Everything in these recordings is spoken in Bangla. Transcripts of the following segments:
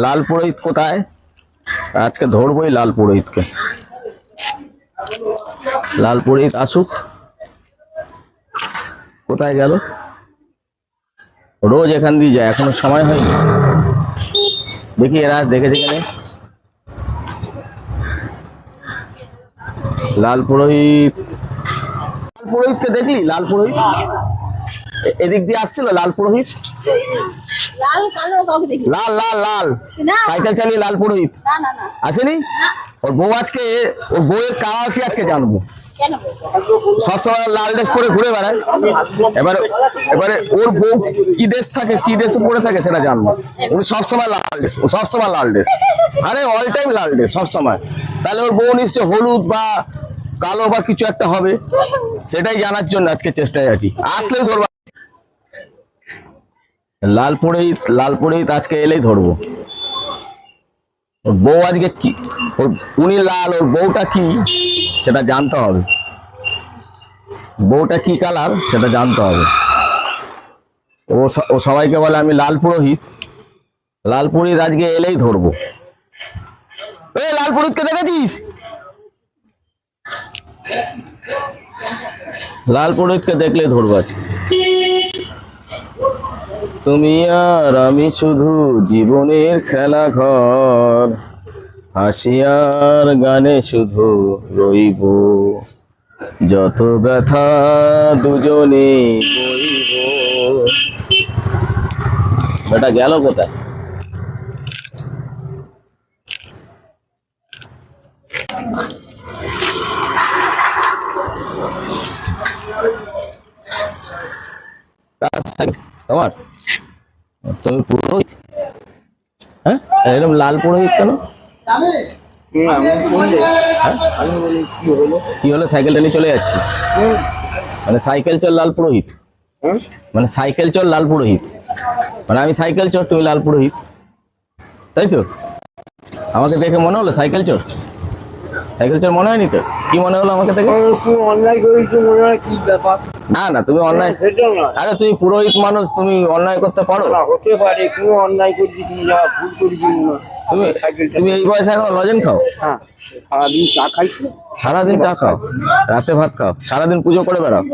লাল পুরোহিত কোথায়? আজকে ধরবোই লাল পুরোহিতকে। লাল পুরোহিত আসুক। কোথায় গেল? রোজ এখান দিয়ে যায়, এখনো সময় হয়নি। দেখি এরা দেখেছে কিনা। লাল পুরোহিত, লাল পুরোহিতকে দেখলি? লাল পুরোহিত এদিক দিয়ে আসছিল। লাল পুরোহিত লাল কালো কাউকে দেখি। লাল লাল লাল না। সাইকেল চালিয়ে লাল পুরোহিত না না না আসেনি? ওর বউ আজকে, ওর বউয়ের কালার কি আজকে জানবো। কেন? সবসময় লাল ড্রেস পরে ঘুরে বেড়ায়। এবারে এবারে ওর বউ কি ড্রেস থাকে, কি ড্রেস পরে থাকে সেটা জানবো। উনি সবসময় লাল ড্রেস, ও সবসময় লাল ড্রেস, আরে অল টাইম লাল ড্রেস সবসময়। তাহলে ওর বউ নিশ্চয় হলুদ বা কালো বা কিছু একটা হবে, সেটাই জানার জন্য আজকে চেষ্টায় আছি। আসলেই ধরবো লাল পুরোহিত। লাল পুরোহিত আজকে এলেই ধরবো। ওর বউ আজকে কি, উনি লাল, ওর বউটা কি সেটা জানতে হবে। বউটা কি কালার সেটা জানতে হবে। ও সবাইকে বলে আমি লাল পুরোহিত। লাল পুরোহিত আজকে এলেই ধরবো। এই লাল পুরোহিতকে দেখেছিস? লাল পুরোহিতকে দেখলেই ধরবো আজকে। তুমি আর আমি শুধু জীবনের খেলা ঘর, হাসি আর গানে শুধু রইব, যত ব্যথা দুজনে বইব। বেটা গেল কোথায়? তোমার, তুমি পুরোহিত? হ্যাঁ, এরকম লাল পুরোহিত কেন? কি হলো? সাইকেলটা নিয়ে চলে যাচ্ছি মানে সাইকেল চল লাল পুরোহিত, মানে সাইকেল চল লাল পুরোহিত, মানে আমি সাইকেল চোর, তুমি লাল পুরোহিত, তাই তো? আমাকে দেখে মনে হলো সাইকেল চোর? সাইকেল চোর মনে হয়নি তো? কি মনে হলো আমাকে দেখে? অন্যায় করেছো মনে হয়, কি ব্যাপার? না না, তুমি অন্যায়, আরে তুমি পুরোহিত মানুষ, তুমি অন্যায় করতে পারো? হতে পারে, কোনো অন্যায় করছি, তুমি যা ভুল করেছি মনে হয়। তুমি তুমি এই বয়সে এখন লজেন খাও? হ্যাঁ, সারাদিন চা খাইছো? সারাদিন চা খাও, রাতে ভাত খাও, সারাদিন পুজো করে বেড়াও?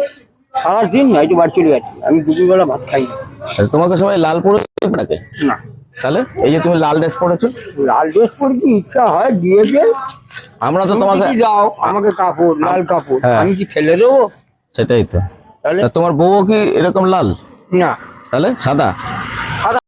সারাদিন হয়তো বাড়ি চলে যাচ্ছি, আমি দুপুরবেলা ভাত খাই না। তোমাকে সবাই লাল পুরোহিত ডাকে? না, তাহলে এই যে তুমি লাল ড্রেস পরেছো, লাল ড্রেস পরেছি, ইচ্ছা হয় দিয়ে দে। আমরা তো তোমাকে দাও আমাকে কাপড়, লাল কাপড়, হ্যাঁ। আমি কি ফেলে দেবো? সেটাই তো। তাহলে তা তোমার বউ কি এরকম লাল? না, তাহলে সাদা?